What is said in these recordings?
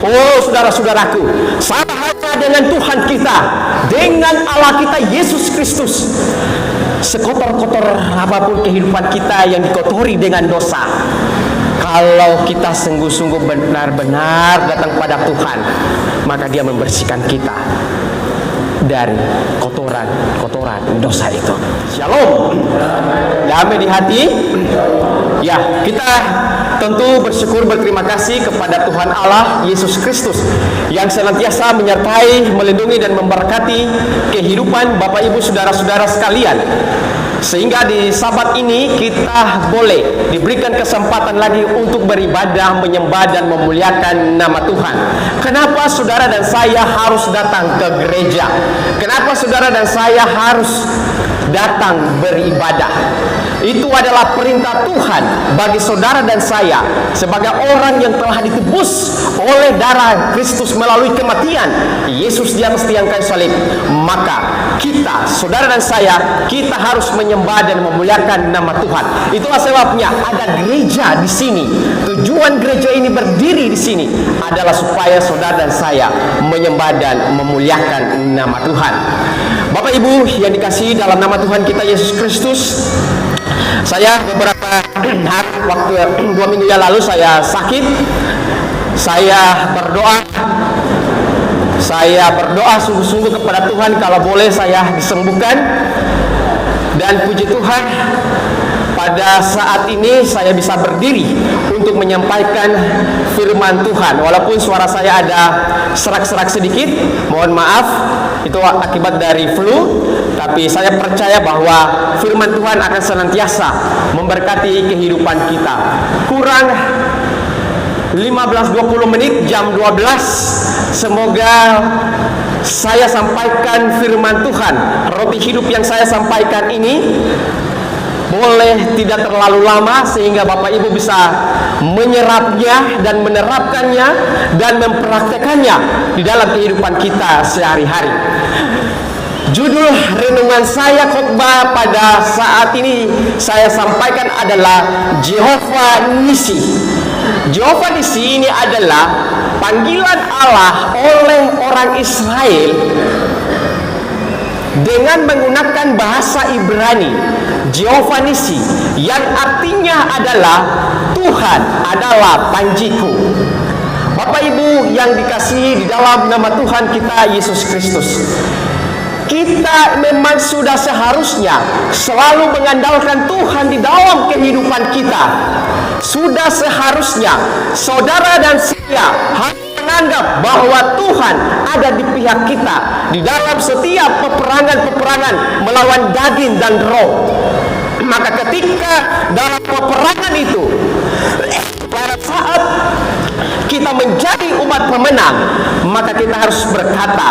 Oh saudara-saudaraku, sama halnya dengan Tuhan kita, dengan Allah kita Yesus Kristus. Sekotor-kotor apapun kehidupan kita yang dikotori dengan dosa, kalau kita sungguh-sungguh benar-benar datang pada Tuhan, maka Dia membersihkan kita dari kotoran dosa itu. Shalom. Damai di hati. Ya, kita tentu bersyukur, berterima kasih kepada Tuhan Allah Yesus Kristus yang senantiasa menyertai, melindungi dan memberkati kehidupan Bapak Ibu saudara-saudara sekalian, sehingga di Sabat ini kita boleh diberikan kesempatan lagi untuk beribadah, menyembah dan memuliakan nama Tuhan. Kenapa saudara dan saya harus datang ke gereja? Kenapa saudara dan saya harus datang beribadah? Itu adalah perintah Tuhan bagi saudara dan saya sebagai orang yang telah ditebus oleh darah Kristus melalui kematian Yesus di atas tiang kayu salib. Maka kita, saudara dan saya, kita harus menyembah dan memuliakan nama Tuhan. Itulah sebabnya ada gereja di sini. Tujuan gereja ini berdiri di sini adalah supaya saudara dan saya menyembah dan memuliakan nama Tuhan. Bapak Ibu yang dikasihi dalam nama Tuhan kita Yesus Kristus, saya beberapa waktu 2 minggu yang lalu saya sakit. Saya berdoa sungguh-sungguh kepada Tuhan kalau boleh saya disembuhkan. Dan puji Tuhan, pada saat ini saya bisa berdiri untuk menyampaikan firman Tuhan. Walaupun suara saya ada serak-serak sedikit, mohon maaf, itu akibat dari flu. Tapi saya percaya bahwa firman Tuhan akan senantiasa memberkati kehidupan kita. Kurang 15-20 menit, jam 12, semoga saya sampaikan firman Tuhan. Roti hidup yang saya sampaikan ini boleh tidak terlalu lama, sehingga Bapak Ibu bisa menyerapnya dan menerapkannya dan mempraktekannya di dalam kehidupan kita sehari-hari. Judul renungan saya khotbah pada saat ini saya sampaikan adalah Jehovah Nisi. Jehovah Nisi ini adalah panggilan Allah oleh orang Israel dengan menggunakan bahasa Ibrani, Jehovah Nisi, yang artinya adalah Tuhan adalah panjiku. Bapak Ibu yang dikasihi di dalam nama Tuhan kita Yesus Kristus, kita memang sudah seharusnya selalu mengandalkan Tuhan di dalam kehidupan kita. Sudah seharusnya saudara dan saya harus menganggap bahwa Tuhan ada di pihak kita di dalam setiap peperangan-peperangan melawan daging dan roh. Maka ketika dalam peperangan itu, pada saat kita menjadi umat pemenang, maka kita harus berkata,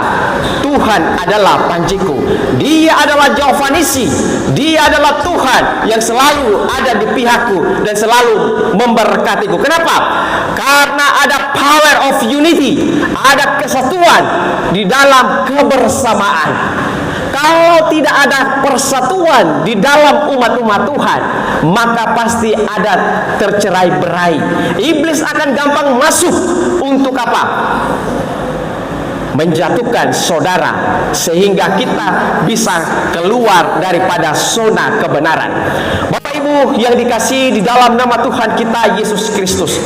Tuhan adalah panjiku. Dia adalah Jehovah Nisi. Dia adalah Tuhan yang selalu ada di pihakku dan selalu memberkatiku. Kenapa? Karena ada power of unity, ada kesatuan di dalam kebersamaan. Kalau tidak ada persatuan di dalam umat-umat Tuhan, maka pasti ada tercerai-berai. Iblis akan gampang masuk untuk apa? Menjatuhkan saudara, sehingga kita bisa keluar daripada zona kebenaran. Bapak Ibu yang dikasihi di dalam nama Tuhan kita Yesus Kristus,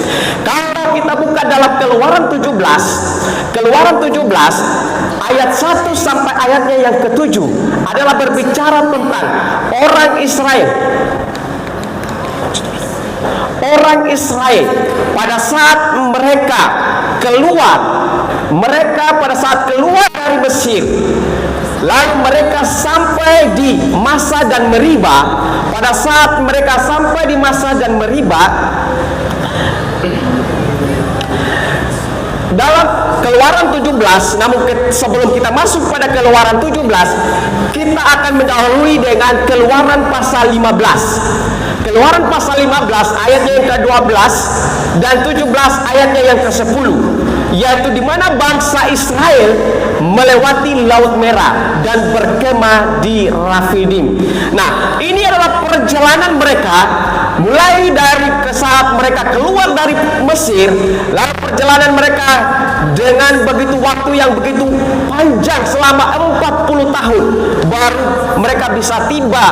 kalau kita buka dalam Keluaran 17 ayat 1 sampai ayatnya yang ke-7 adalah berbicara tentang orang Israel. Orang Israel pada saat mereka pada saat keluar dari Mesir, lalu mereka sampai di Masa dan Meriba. Pada saat mereka sampai di Masa dan Meriba, dalam Keluaran 17, namun sebelum kita masuk pada Keluaran 17, kita akan mendahului dengan Keluaran pasal 15. Keluaran pasal 15 ayatnya yang ke-12 dan 17 ayatnya yang ke-10, yaitu di mana bangsa Israel melewati Laut Merah dan berkemah di Rafidim. Nah, ini adalah perjalanan mereka mulai dari saat mereka keluar dari Mesir, lalu perjalanan mereka dengan begitu waktu yang begitu panjang selama 40 tahun, baru mereka bisa tiba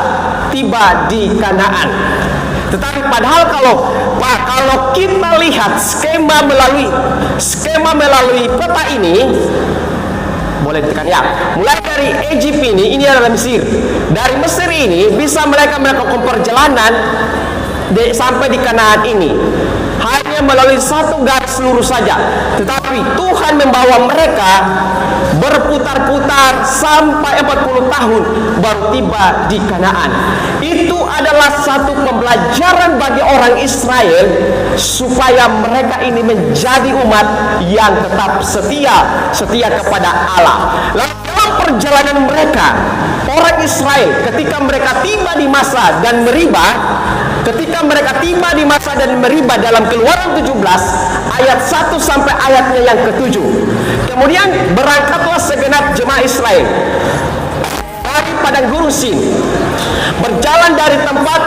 di Kanaan. Tetapi padahal kalau kita lihat skema melalui peta ini, boleh ditekan ya. Mulai dari Egypt ini adalah Mesir. Dari Mesir ini bisa mereka melakukan perjalanan sampai di Kanaan ini hanya melalui satu garis lurus saja. Tetapi Tuhan membawa mereka berputar-putar sampai 40 tahun baru tiba di Kanaan. Itu adalah satu pembelajaran bagi orang Israel supaya mereka ini menjadi umat yang tetap setia kepada Allah. Lalu dalam perjalanan mereka, orang Israel ketika mereka tiba di Masa dan Meriba dalam Keluaran 17 ayat 1 sampai ayatnya yang ke-7. Kemudian berangkatlah segenap jemaah Israel dari padang gurun Sin, berjalan dari tempat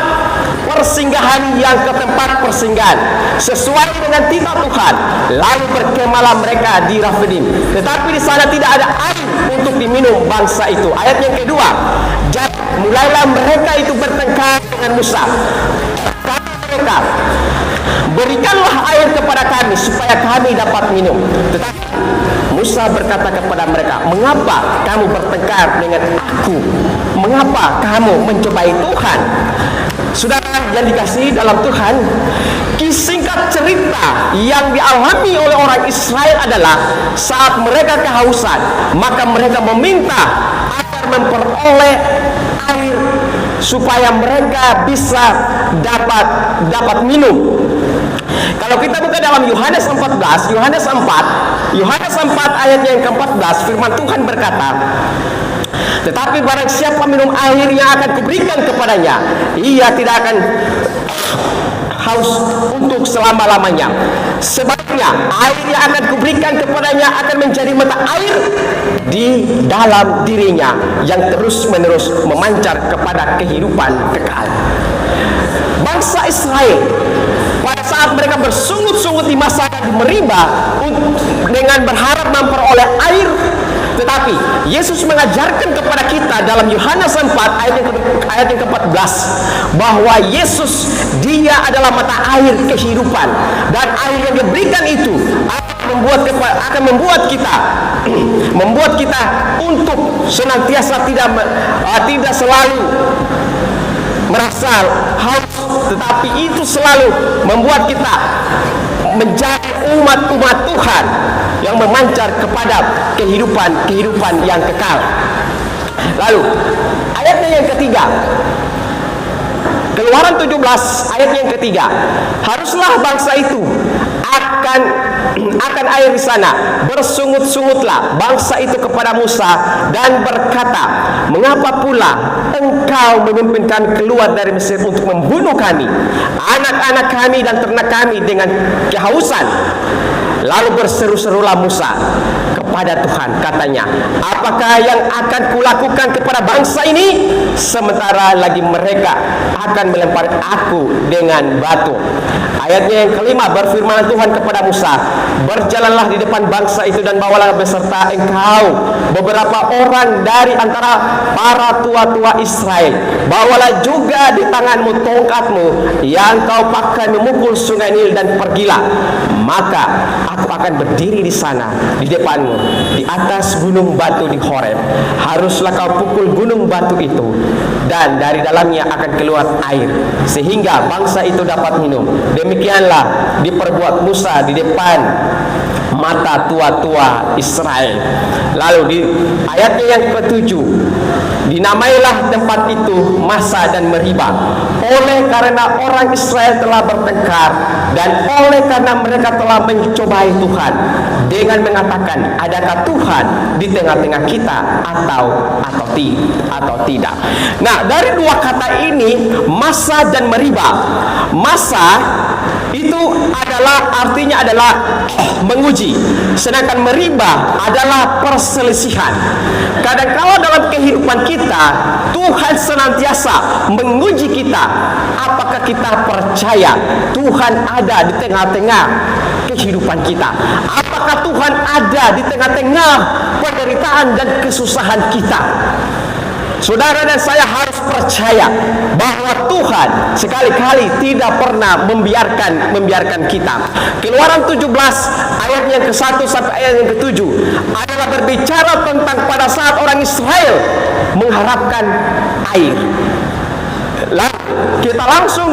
persinggahan yang ke tempat persinggahan sesuai dengan titah Tuhan. Lalu berkemalah mereka di Rafidim, tetapi di sana tidak ada air untuk diminum bangsa itu. Ayat yang kedua, jadi mulailah mereka itu bertengkar dengan Musa. Kata mereka, berikanlah air kepada kami supaya kami dapat minum. Tetapi Musa berkata kepada mereka, mengapa kamu bertengkar dengan aku? Mengapa kamu mencobai Tuhan? Saudara yang dikasihi dalam Tuhan, singkat cerita yang dialami oleh orang Israel adalah saat mereka kehausan, maka mereka meminta agar memperoleh air supaya mereka bisa dapat minum. Kalau kita buka dalam Yohanes 4 ayat yang ke-14, firman Tuhan berkata, tetapi barang siapa minum air yang akan kuberikan kepadanya, ia tidak akan haus untuk selama-lamanya. Sebaliknya, air yang akan kuberikan kepadanya akan menjadi mata air di dalam dirinya yang terus-menerus memancar kepada kehidupan kekal. Bangsa Israel pada saat mereka bersungut-sungut di Masa dan di Meriba dengan berharap memperoleh air, tetapi Yesus mengajarkan kepada kita dalam Yohanes 4 ayat yang ke-14 bahwa Yesus, dia adalah mata air kehidupan, dan air yang diberikan itu akan membuat kita untuk senantiasa tidak selalu merasa haus, tetapi itu selalu membuat kita menjadi umat-umat Tuhan yang memancar kepada kehidupan yang kekal. Lalu ayatnya yang ketiga, Keluaran 17 ayat yang ketiga, haruslah bangsa itu akan air di sana. Bersungut-sungutlah bangsa itu kepada Musa dan berkata, mengapa pula engkau memimpin kami keluar dari Mesir untuk membunuh kami, anak-anak kami dan ternak kami dengan kehausan? Lalu berseru-serulah Musa kepada Tuhan, katanya, apakah yang akan kulakukan kepada bangsa ini sementara lagi mereka akan melempari aku dengan batu? Ayatnya yang kelima, berfirman Tuhan kepada Musa, berjalanlah di depan bangsa itu dan bawalah beserta engkau beberapa orang dari antara para tua-tua Israel. Bawalah juga di tanganmu tongkatmu yang kau pakai memukul sungai Nil, dan pergilah. Maka aku akan berdiri di sana di depanmu di atas gunung batu di Horeb. Haruslah kau pukul gunung batu itu, dan dari dalamnya akan keluar air sehingga bangsa itu dapat minum. Demikianlah diperbuat Musa di depan mata tua-tua Israel. Lalu di ayatnya yang ke-7, dinamailah tempat itu Masa dan Meriba, oleh karena orang Israel telah bertengkar dan oleh karena mereka telah mencobai Tuhan dengan mengatakan, adakah Tuhan di tengah-tengah kita atau tidak. Nah, dari dua kata ini, Masa dan Meriba. Masa itu artinya adalah menguji, sedangkan meriba adalah perselisihan. Kadang-kala dalam kehidupan kita Tuhan senantiasa menguji kita, apakah kita percaya Tuhan ada di tengah-tengah kehidupan kita, apakah Tuhan ada di tengah-tengah penderitaan dan kesusahan kita. Saudara dan saya harus percaya bahwa Tuhan sekali-kali tidak pernah membiarkan kita. Keluaran 17 ayat yang ke-1 sampai ayat yang ke-7 adalah berbicara tentang pada saat orang Israel mengharapkan air. Lalu kita langsung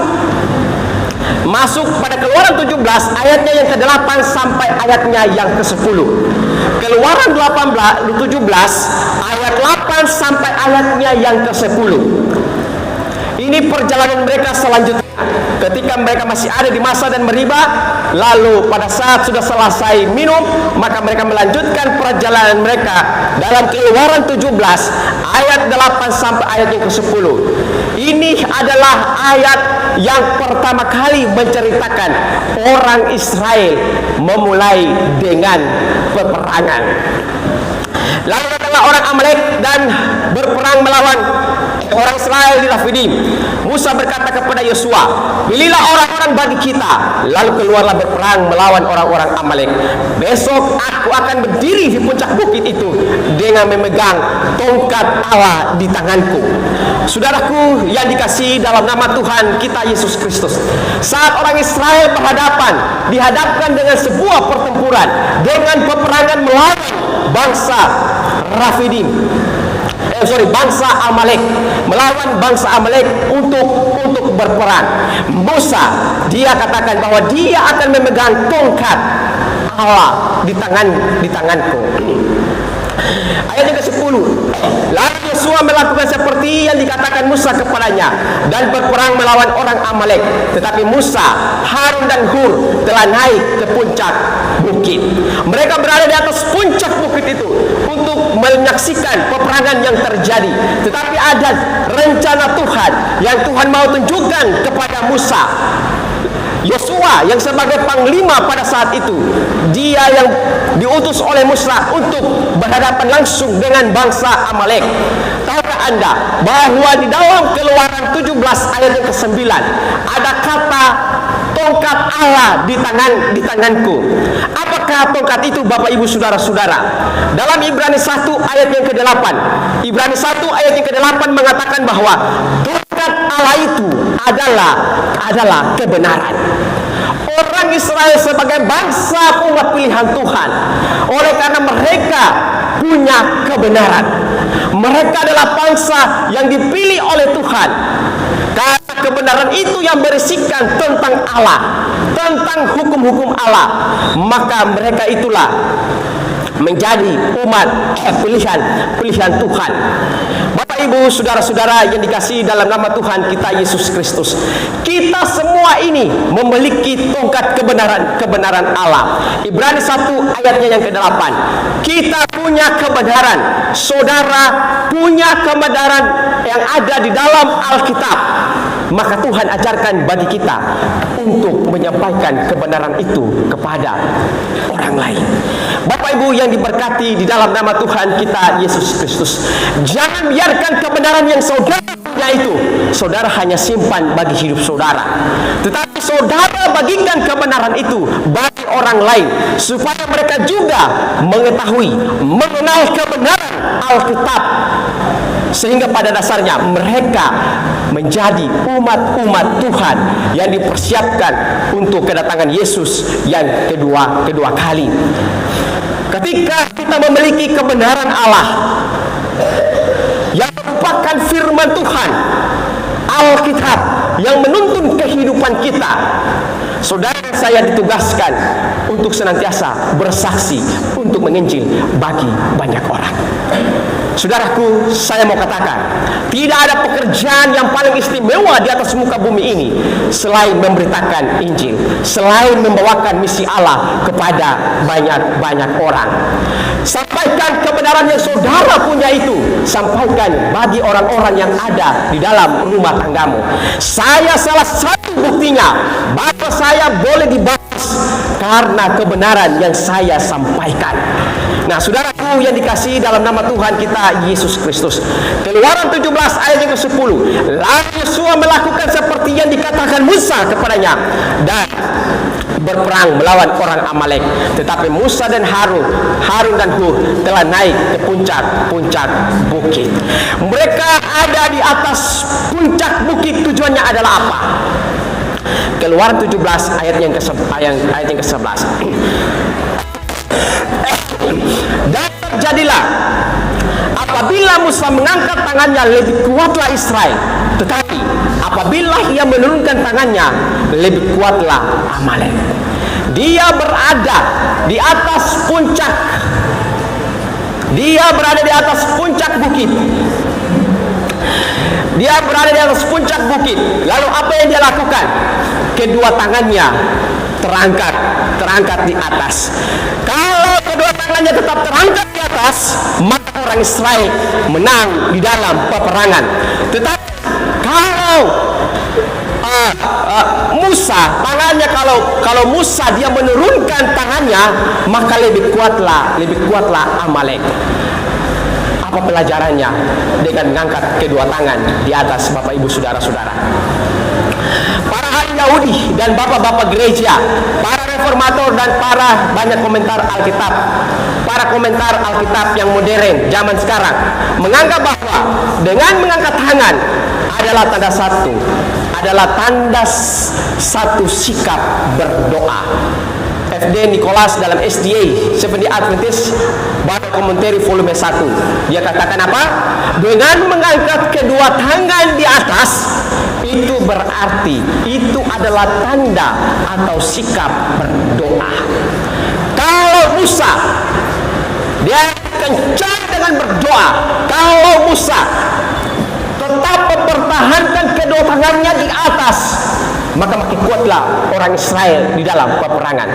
masuk pada Keluaran 17 ayatnya yang ke-8 sampai ayatnya yang ke-10. Keluaran 17 ayat 8 sampai ayatnya yang ke-10. Ini perjalanan mereka selanjutnya ketika mereka masih ada di masa dan meriba. Lalu pada saat sudah selesai minum, maka mereka melanjutkan perjalanan mereka dalam Keluaran 17 ayat 8 sampai ayat yang ke-10. Ini adalah ayat yang pertama kali menceritakan orang Israel memulai dengan peperangan. Lalu datanglah orang Amalek dan berperang melawan orang Israel di Rafidim. Musa berkata kepada Yosua, pilihlah orang-orang bagi kita, lalu keluarlah berperang melawan orang-orang Amalek. Besok aku akan berdiri di puncak bukit itu dengan memegang tongkat Allah di tanganku. Saudaraku yang dikasihi dalam nama Tuhan kita Yesus Kristus, saat orang Israel dihadapkan dengan sebuah pertempuran, dengan peperangan melawan bangsa Rafidim, bangsa Amalek, melawan bangsa Amalek untuk berperang. Musa dia katakan bahwa dia akan memegang tongkat Allah di tanganku. Ayat yang ke-10. Lalu Yosua melakukan seperti yang dikatakan Musa kepadanya dan berperang melawan orang Amalek. Tetapi Musa, Harun dan Hur telah naik ke puncak bukit. Mereka berada di atas puncak bukit itu untuk menyaksikan peperangan yang terjadi. Tetapi ada rencana Tuhan yang Tuhan mau tunjukkan kepada Musa. Yosua yang sebagai panglima pada saat itu, dia yang diutus oleh Musa untuk berhadapan langsung dengan bangsa Amalek. Tahukah Anda bahwa di dalam Keluaran 17 ayat yang ke-9 ada kata tongkat Allah di tanganku. Apakah tongkat itu, Bapak Ibu Saudara-saudara? Dalam Ibrani 1 ayat yang ke-8, Ibrani 1 ayat yang ke-8 mengatakan bahwa tongkat Allah itu adalah kebenaran. Orang Israel sebagai bangsa umat pilihan Tuhan, oleh karena mereka punya kebenaran, mereka adalah bangsa yang dipilih oleh Tuhan. Karena kebenaran itu yang berisikan tentang Allah, tentang hukum-hukum Allah, maka mereka itulah menjadi umat pilihan Tuhan. Bapak Ibu Saudara-saudara yang dikasihi dalam nama Tuhan kita Yesus Kristus, kita semua ini memiliki tongkat kebenaran Allah. Ibrani 1 ayatnya yang ke-8. Kita punya kebenaran, saudara punya kebenaran yang ada di dalam Alkitab. Maka Tuhan ajarkan bagi kita untuk menyampaikan kebenaran itu kepada orang lain. Bapak Ibu yang diberkati di dalam nama Tuhan kita Yesus Kristus, jangan biarkan kebenaran yang saudara punya itu saudara hanya simpan bagi hidup saudara, tetapi saudara bagikan kebenaran itu bagi orang lain, supaya mereka juga mengetahui, mengenal kebenaran Alkitab, sehingga pada dasarnya mereka menjadi umat-umat Tuhan yang dipersiapkan untuk kedatangan Yesus yang kedua kali. Ketika kita memiliki kebenaran Allah yang merupakan firman Tuhan, Alkitab yang menuntun kehidupan kita, saudara dan saya ditugaskan untuk senantiasa bersaksi untuk menginjil bagi banyak orang. Saudaraku, saya mau katakan, tidak ada pekerjaan yang paling istimewa di atas muka bumi ini selain memberitakan Injil, selain membawakan misi Allah kepada banyak-banyak orang. Sampaikan kebenaran yang saudara punya itu, sampaikan bagi orang-orang yang ada di dalam rumah tanggamu. Saya salah satu buktinya bahwa saya boleh dibahas karena kebenaran yang saya sampaikan. Nah, saudaraku yang dikasihi dalam nama Tuhan kita Yesus Kristus, Keluaran 17 ayat yang ke-10, lalu Yosua melakukan seperti yang dikatakan Musa kepadanya dan berperang melawan orang Amalek. Tetapi Musa dan Harun dan Hur telah naik ke puncak-puncak bukit. Mereka ada di atas puncak bukit. Tujuannya adalah apa? Keluaran 17 ayat yang ke-11. Dan terjadilah apabila Musa mengangkat tangannya, lebih kuatlah Israel. Tetapi apabila ia menurunkan tangannya, lebih kuatlah Amalek. Dia berada di atas puncak. Dia berada di atas puncak bukit. Dia berada di atas puncak bukit. Lalu apa yang dia lakukan? Kedua tangannya terangkat di atas. Kalau kedua tangannya tetap terangkat di atas, maka orang Israel menang di dalam peperangan. Tetapi kalau Musa tangannya, kalau Musa dia menurunkan tangannya, maka lebih kuatlah Amalek. Apa pelajarannya dengan mengangkat kedua tangan di atas, Bapak Ibu Saudara-saudara? Para ahli Yahudi dan bapak-bapak gereja, para reformator dan para banyak komentar Alkitab, para komentar Alkitab yang modern zaman sekarang menganggap bahwa dengan mengangkat tangan adalah tanda satu sikap berdoa. FD Nicholas dalam SDA Seventh-day Adventist Bible Commentary volume 1, dia katakan apa? Dengan mengangkat kedua tangan di atas, itu berarti itu adalah tanda atau sikap berdoa. Kalau Musa dia kencang dengan berdoa, kalau Musa tetap mempertahankan kedua tangannya di atas, maka makin kuatlah orang Israel di dalam peperangan.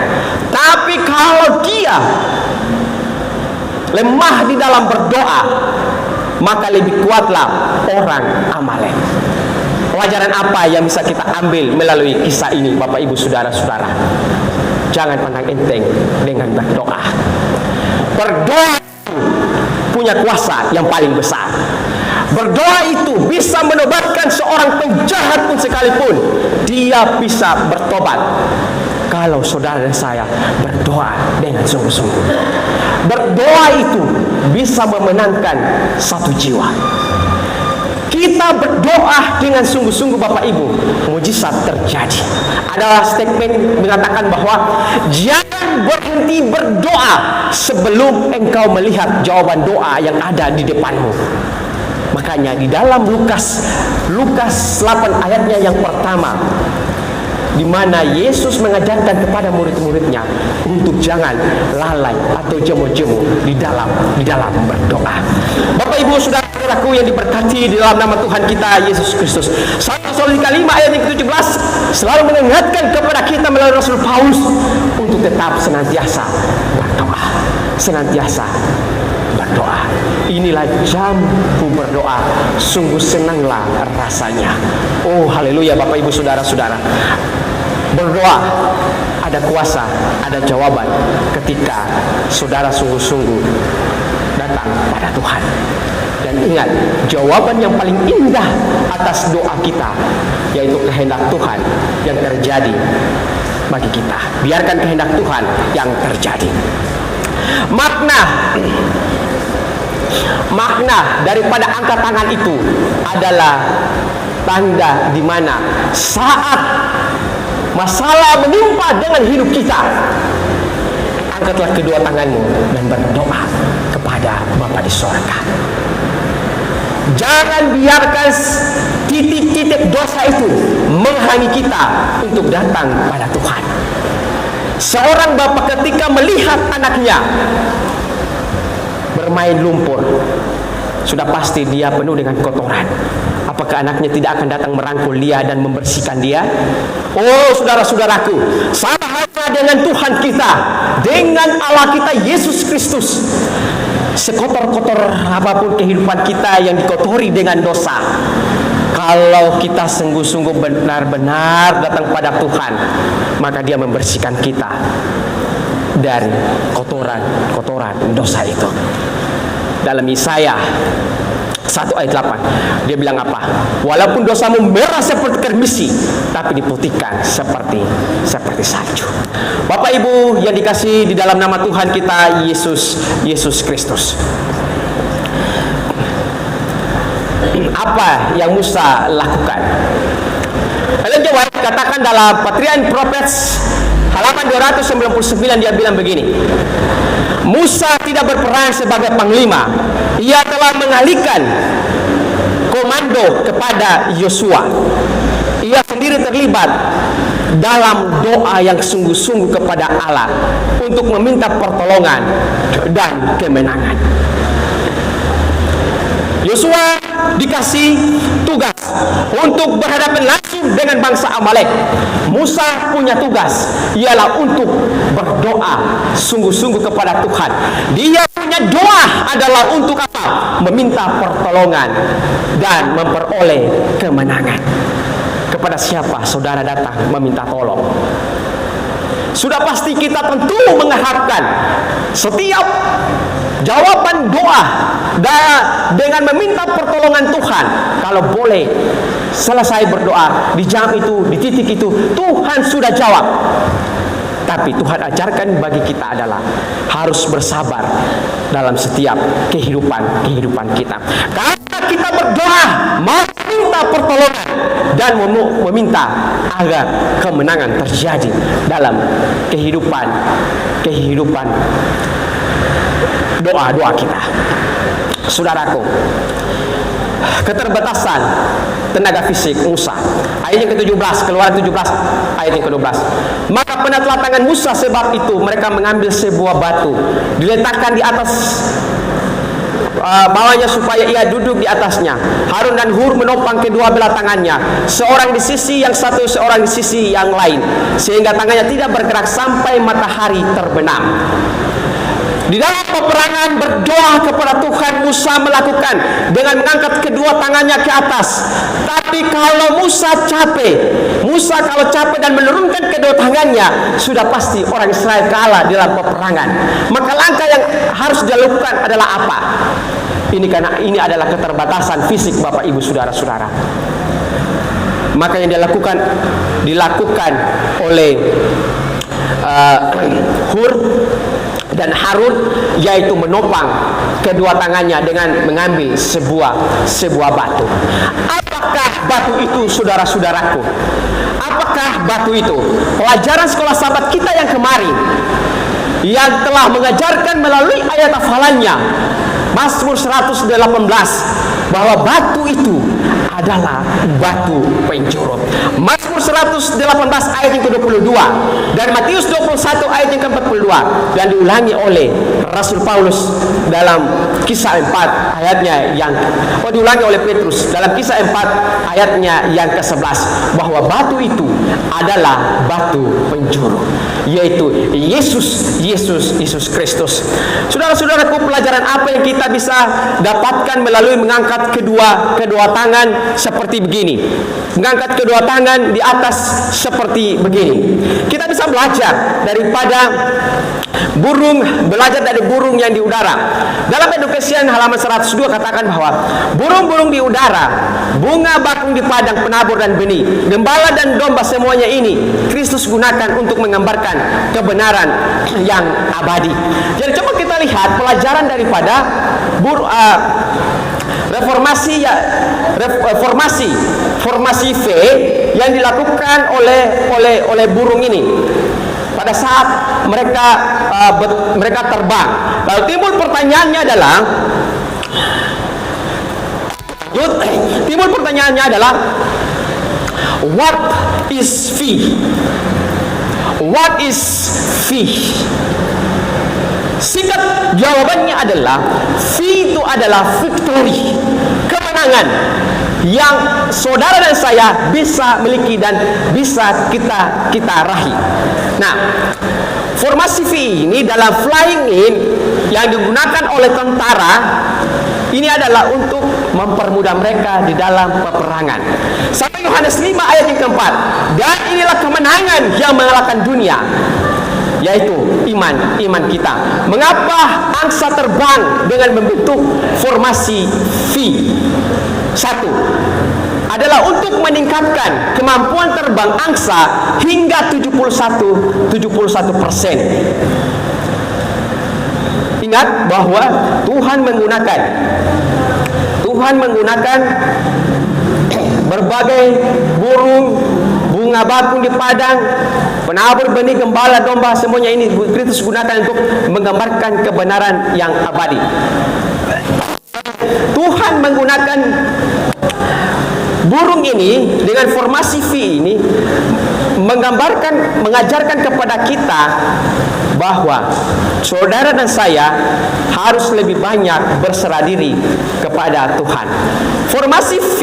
Tapi kalau dia lemah di dalam berdoa, maka lebih kuatlah orang Amalek. Pelajaran apa yang bisa kita ambil melalui kisah ini, Bapak Ibu Saudara-saudara? Jangan pandang enteng dengan berdoa. Berdoa punya kuasa yang paling besar. Berdoa itu bisa menobatkan seorang penjahat pun sekalipun dia bisa bertobat. Kalau saudara dan saya berdoa dengan sungguh-sungguh, berdoa itu bisa memenangkan satu jiwa. Kita berdoa dengan sungguh-sungguh, Bapak Ibu, mujizat terjadi. Adalah statement mengatakan bahwa jangan berhenti berdoa sebelum engkau melihat jawaban doa yang ada di depanmu. Makanya di dalam Lukas 8 ayatnya yang pertama, di mana Yesus mengajarkan kepada murid-muridnya untuk jangan lalai atau jemu-jemu di dalam berdoa. Bapak Ibu Saudara-saudaraku yang diberkati di dalam nama Tuhan kita Yesus Kristus, 1 Tesalonika 5 ayat yang ke-17 selalu mengingatkan kepada kita melalui Rasul Paulus untuk tetap senantiasa berdoa. Senantiasa berdoa. Inilah jamku berdoa, sungguh senanglah rasanya. Oh haleluya, Bapak Ibu Saudara-saudara. Berdoa ada kuasa, ada jawaban ketika saudara sungguh-sungguh datang pada Tuhan. Dan ingat, jawaban yang paling indah atas doa kita yaitu kehendak Tuhan yang terjadi bagi kita. Biarkan kehendak Tuhan yang terjadi. Makna daripada angkat tangan itu adalah tanda di mana saat masalah menimpa dengan hidup kita, angkatlah kedua tanganmu dan berdoa kepada Bapa di sorga. Jangan biarkan titik-titik dosa itu menghalangi kita untuk datang pada Tuhan. Seorang bapa ketika melihat anaknya bermain lumpur, sudah pasti dia penuh dengan kotoran. Apakah anaknya tidak akan datang merangkul dia dan membersihkan dia? Oh, saudara-saudaraku, sama halnya dengan Tuhan kita, dengan Allah kita Yesus Kristus. Sekotor-kotor apapun kehidupan kita yang dikotori dengan dosa, kalau kita sungguh-sungguh benar-benar datang pada Tuhan, maka Dia membersihkan kita dari kotoran dosa itu. Dalam Yesaya 1 ayat 8, dia bilang apa? Walaupun dosamu merah seperti kermisi, tapi diputihkan seperti salju. Bapak Ibu yang dikasihi di dalam nama Tuhan kita Yesus Kristus, apa yang Musa lakukan? Ellen G. White katakan dalam Patriarch and Prophets halaman 299, dia bilang begini: Musa tidak berperan sebagai panglima, ia telah mengalihkan komando kepada Yosua. Ia sendiri terlibat dalam doa yang sungguh-sungguh kepada Allah untuk meminta pertolongan dan kemenangan. Yosua dikasih tugas untuk berhadapan langsung dengan bangsa Amalek. Musa punya tugas, ialah untuk berdoa sungguh-sungguh kepada Tuhan. Dia punya doa adalah untuk apa? Meminta pertolongan dan memperoleh kemenangan. Kepada siapa saudara datang meminta tolong? Sudah pasti kita tentu mengharapkan setiap jawaban doa dengan meminta pertolongan Tuhan. Kalau boleh selesai berdoa di jam itu, di titik itu, Tuhan sudah jawab. Tapi Tuhan ajarkan bagi kita adalah harus bersabar dalam setiap kehidupan kita. Karena kita berdoa, meminta pertolongan dan meminta agar kemenangan terjadi dalam kehidupan doa kita. Saudaraku, keterbatasan tenaga fisik Musa, ayat yang ke-17, Keluaran 17 ayat yang ke-12. Maka penatlah tangan Musa, sebab itu mereka mengambil sebuah batu, diletakkan di atas bawahnya supaya ia duduk di atasnya. Harun dan Hur menopang kedua belah tangannya, seorang di sisi yang satu, seorang di sisi yang lain, sehingga tangannya tidak bergerak sampai matahari terbenam. Di dalam peperangan berdoa kepada Tuhan, Musa melakukan dengan mengangkat kedua tangannya ke atas. Tapi kalau Musa kalau capek dan menurunkan kedua tangannya, sudah pasti orang Israel kalah dalam peperangan. Maka langkah yang harus dilakukan adalah apa? Karena ini adalah keterbatasan fisik Bapak Ibu saudara-saudara. Maka yang dilakukan oleh Hur dan Harun, yaitu menopang kedua tangannya dengan mengambil sebuah batu. Apakah batu itu, saudara-saudaraku? Apakah batu itu? Pelajaran sekolah sahabat kita yang kemarin, yang telah mengajarkan melalui ayat hafalannya Mazmur 118, bahwa batu itu adalah batu penjorok. Mazmur 118 ayat yang ke-22 dan Matius 21 ayat yang ke-42, dan diulangi oleh Rasul Paulus dalam kisah 4 ayatnya diulangi oleh Petrus dalam kisah 4 ayatnya yang ke-11, bahwa batu itu adalah batu penjuru, yaitu Yesus Kristus. Saudara-saudaraku, pelajaran apa yang kita bisa dapatkan melalui mengangkat kedua tangan seperti begini, mengangkat kedua tangan di atas seperti begini? Kita bisa belajar dari burung yang di udara. Dalam Edukasian halaman 102 katakan bahwa burung-burung di udara, bunga bakung di padang, penabur dan benih, gembala dan domba, semuanya ini Kristus gunakan untuk menggambarkan kebenaran yang abadi. Jadi coba kita lihat pelajaran daripada formasi V yang dilakukan oleh burung ini pada saat mereka terbang. Lalu timbul pertanyaannya adalah what is V? What is V? Singkat jawabannya adalah V itu adalah victory, kemenangan yang saudara dan saya bisa miliki dan bisa kita raih. Nah, formasi V ini dalam flying in yang digunakan oleh tentara ini adalah untuk mempermudah mereka di dalam peperangan. 1 Yohanes 5 ayat yang keempat. Dan inilah kemenangan yang mengalahkan dunia, yaitu iman kita. Mengapa angsa terbang dengan membentuk formasi V? Satu adalah untuk meningkatkan kemampuan terbang angsa hingga 71%. Ingat bahwa Tuhan menggunakan berbagai burung, bunga bakung di padang, penabur benih, gembala, domba, semuanya ini Kristus gunakan untuk menggambarkan kebenaran yang abadi. Tuhan menggunakan burung ini dengan formasi V ini mengajarkan kepada kita bahwa saudara dan saya harus lebih banyak berserah diri kepada Tuhan. Formasi V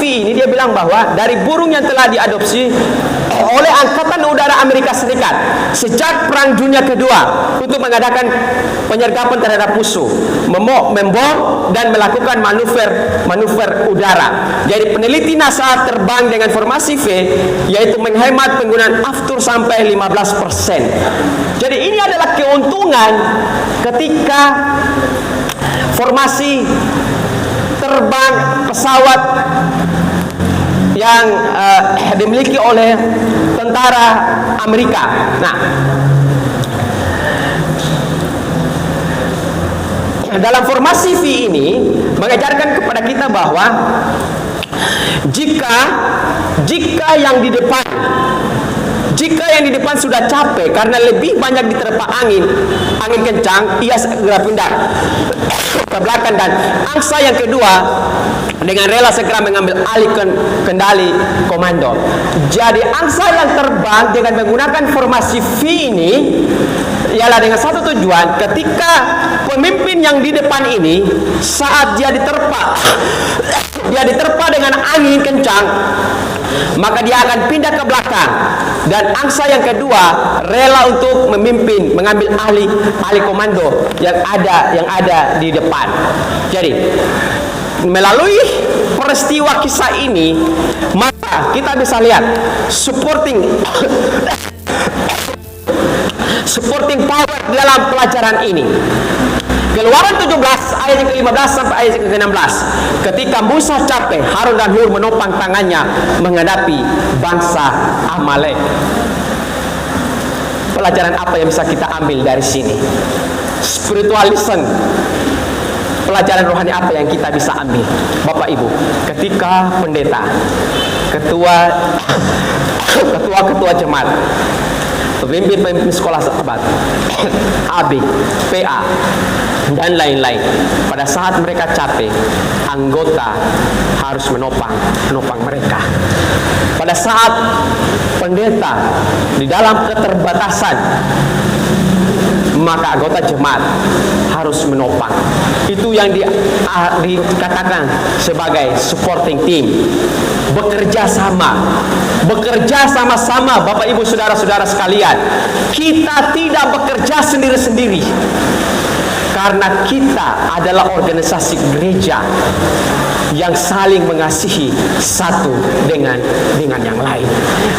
ini dia bilang bahwa dari burung yang telah diadopsi oleh Angkatan Udara Amerika Serikat sejak Perang Dunia Kedua untuk mengadakan penyergapan terhadap musuh, membom dan melakukan manuver udara. Jadi peneliti NASA terbang dengan formasi V, yaitu menghemat penggunaan aftur sampai 15%. Jadi ini adalah keuntungan ketika formasi terbang pesawat yang dimiliki oleh tentara Amerika. Nah, dalam formasi V ini mengajarkan kepada kita bahwa jika yang di depan sudah capek karena lebih banyak diterpa angin kencang, ia segera pindah ke belakang, dan angsa yang kedua dengan rela segera mengambil alih kendali komando. Jadi angsa yang terbang dengan menggunakan formasi V ini ialah dengan satu tujuan. Ketika pemimpin yang di depan ini saat dia diterpa dengan angin kencang, maka dia akan pindah ke belakang, dan angsa yang kedua rela untuk mengambil alih komando yang ada di depan. Jadi melalui peristiwa kisah ini, maka kita bisa lihat supporting power dalam pelajaran ini. Keluaran 17 ayat yang ke-15 sampai ayat yang ke-16. Ketika Musa capek, Harun dan Hur menopang tangannya menghadapi bangsa Amalek. Pelajaran apa yang bisa kita ambil dari sini? Spiritual lesson. Pelajaran rohani apa yang kita bisa ambil, Bapak Ibu? Ketika pendeta, ketua jemaat, pemimpin sekolah sahabat, AB, PA, dan lain-lain, pada saat mereka capek, anggota harus menopang mereka. Pada saat pendeta di dalam keterbatasan, maka anggota jemaat harus menopang. Itu yang dikatakan sebagai supporting team. Bekerja sama-sama, Bapak Ibu saudara-saudara sekalian. Kita tidak bekerja sendiri-sendiri, karena kita adalah organisasi gereja yang saling mengasihi satu dengan yang lain.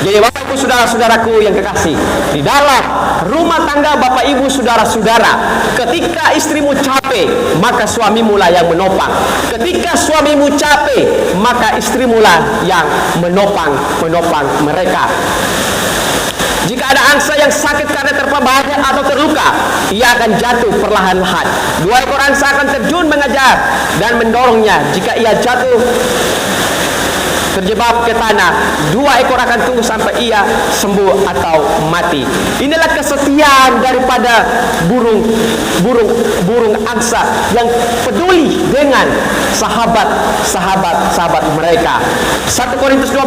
Jadi Bapak Ibu saudara-saudaraku yang kekasih, di dalam rumah tangga Bapak Ibu saudara-saudara, ketika istrimu capek, maka suamimu lah yang menopang. Ketika suamimu capek, maka istrimu lah yang menopang mereka. Jika ada angsa yang sakit karena terpa bahaya atau terluka, ia akan jatuh perlahan-lahan. Dua ekor angsa akan terjun mengejar dan mendorongnya. Jika ia jatuh terjebak ke tanah. 2 ekor akan tunggu sampai ia sembuh atau mati. Inilah kesetiaan daripada burung angsa yang peduli dengan sahabat mereka. 1 Korintus 12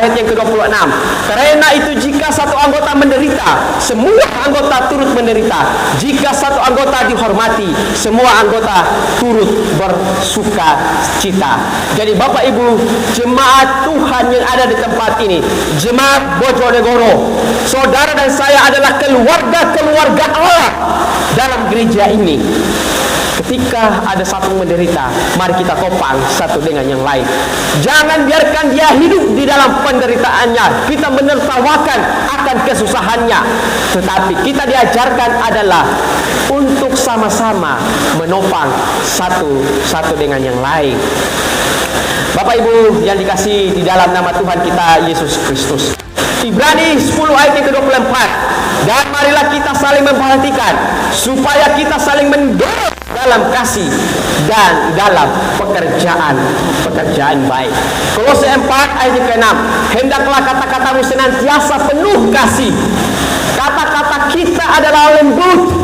ayat yang ke-26. Karena itu jika satu anggota menderita, semua anggota turut menderita. Jika satu anggota dihormati, semua anggota turut bersuka cita. Jadi Bapak Ibu, jemaat Tuhan yang ada di tempat ini, jemaat Bojonegoro, saudara dan saya adalah keluarga Allah dalam gereja ini. Ketika ada satu menderita, mari kita topang satu dengan yang lain. Jangan biarkan dia hidup di dalam penderitaannya. Kita menertawakan akan kesusahannya, tetapi kita diajarkan adalah untuk sama-sama menopang satu dengan yang lain. Bapak Ibu yang dikasihi di dalam nama Tuhan kita Yesus Kristus. Ibrani 10 ayat yang ke-24. Dan marilah kita saling memperhatikan supaya kita saling mendorong dalam kasih dan dalam pekerjaan baik. Kolose 4 ayat yang ke-6. Hendaklah kata-katamu senantiasa penuh kasih. Kata-kata kita adalah lembut,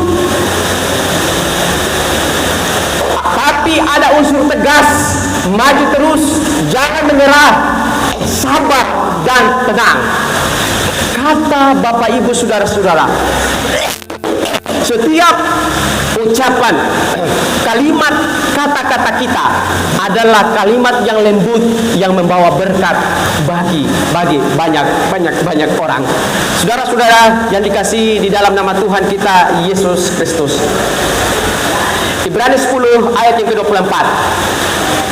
tapi ada unsur tegas. Maju terus, jangan menyerah, sabar dan tenang. Kata Bapak Ibu saudara-saudara, setiap ucapan, kalimat, kata-kata kita adalah kalimat yang lembut yang membawa berkat bagi banyak orang. Saudara-saudara yang dikasihi di dalam nama Tuhan kita Yesus Kristus. Ibrani 10 ayat yang ke-24.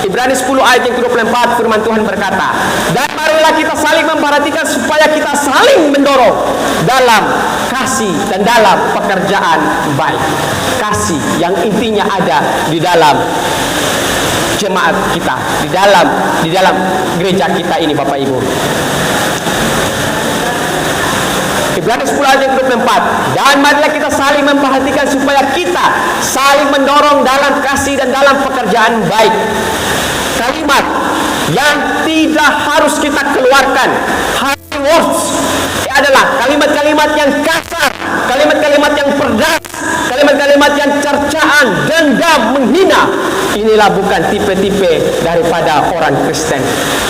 Ibrani 10 ayat yang ke-24, firman Tuhan berkata, dan marilah kita saling memperhatikan supaya kita saling mendorong dalam kasih dan dalam pekerjaan baik. Kasih yang intinya ada di dalam jemaat kita, di dalam gereja kita ini, Bapak Ibu. Ibrani 10 ayat yang ke-24. Dan marilah kita saling memperhatikan supaya kita saling mendorong dalam kasih dan dalam pekerjaan baik. Kalimat yang tidak harus kita keluarkan, harsh words, adalah kalimat-kalimat yang kasar, kalimat-kalimat yang pedas, kalimat-kalimat yang cercaan, dendam, menghina. Inilah bukan tipe-tipe daripada orang Kristen.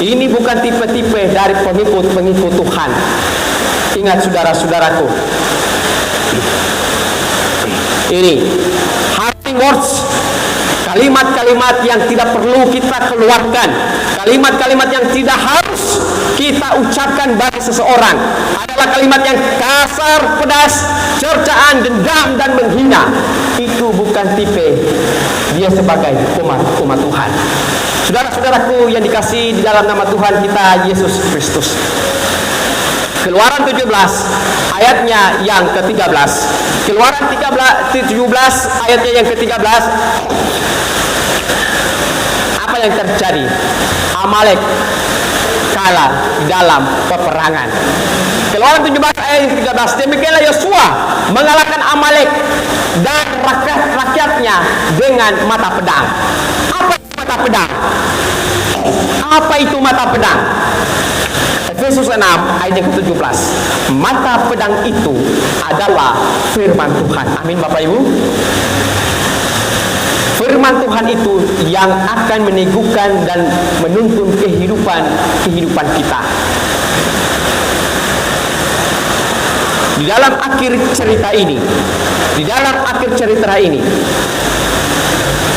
Ini bukan tipe-tipe dari pengikut Tuhan. Ingat saudara-saudaraku, ini harsh words, kalimat-kalimat yang tidak perlu kita keluarkan, kalimat-kalimat yang tidak harus kita ucapkan bagi seseorang, adalah kalimat yang kasar, pedas, cercaan, dendam, dan menghina. Itu bukan tipe dia sebagai umat Tuhan. Saudara-saudaraku yang dikasihi di dalam nama Tuhan kita Yesus Kristus. Keluaran 17 ayatnya yang ke-13. Keluaran 17 ayatnya yang ke-13. Apa yang terjadi? Amalek kalah dalam peperangan. Keluaran 17 ayat yang ke-13. Demikianlah Yosua mengalahkan Amalek dan rakyatnya dengan mata pedang. Apa itu mata pedang? Apa itu mata pedang? Efesus 6 ayat yang ke-17. Mata pedang itu adalah firman Tuhan. Amin Bapak Ibu. Firman Tuhan itu yang akan meneguhkan dan menuntun kehidupan kita. Di dalam akhir cerita ini,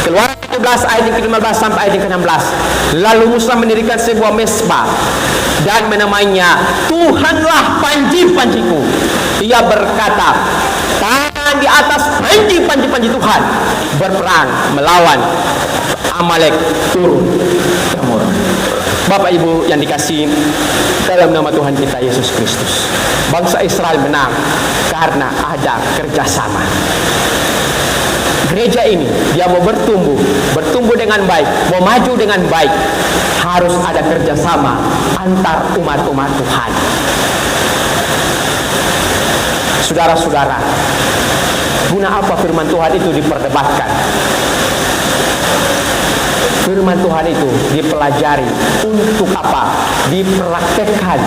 Keluaran 17 ayat yang ke-15 sampai ayat yang ke-16. Lalu Musa mendirikan sebuah mesbah dan menamainya Tuhanlah panji-panjiku. Ia berkata, tangan di atas panji-panji Tuhan, berperang melawan Amalek turun temurun. Bapak Ibu yang dikasihi dalam nama Tuhan kita Yesus Kristus, bangsa Israel menang karena ada kerjasama. Gereja ini dia mau bertumbuh dengan baik, mau maju dengan baik, harus ada kerjasama antar umat-umat Tuhan. Saudara-saudara, guna apa firman Tuhan itu diperdebatkan? firman Tuhan itu dipelajari untuk apa? Dipraktekkan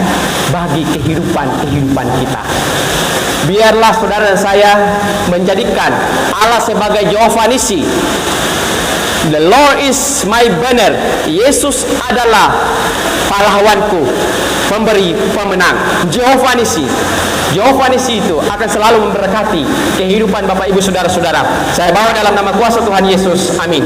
bagi kehidupan kita. Biarlah saudara dan saya menjadikan Allah sebagai Jehovah Nisi. The Lord is my banner. Yesus adalah pahlawanku, pemberi pemenang. Jehovah Nisi. Jehovah Nisi itu akan selalu memberkati kehidupan Bapak Ibu Saudara-saudara. Saya bawa dalam nama kuasa Tuhan Yesus. Amin.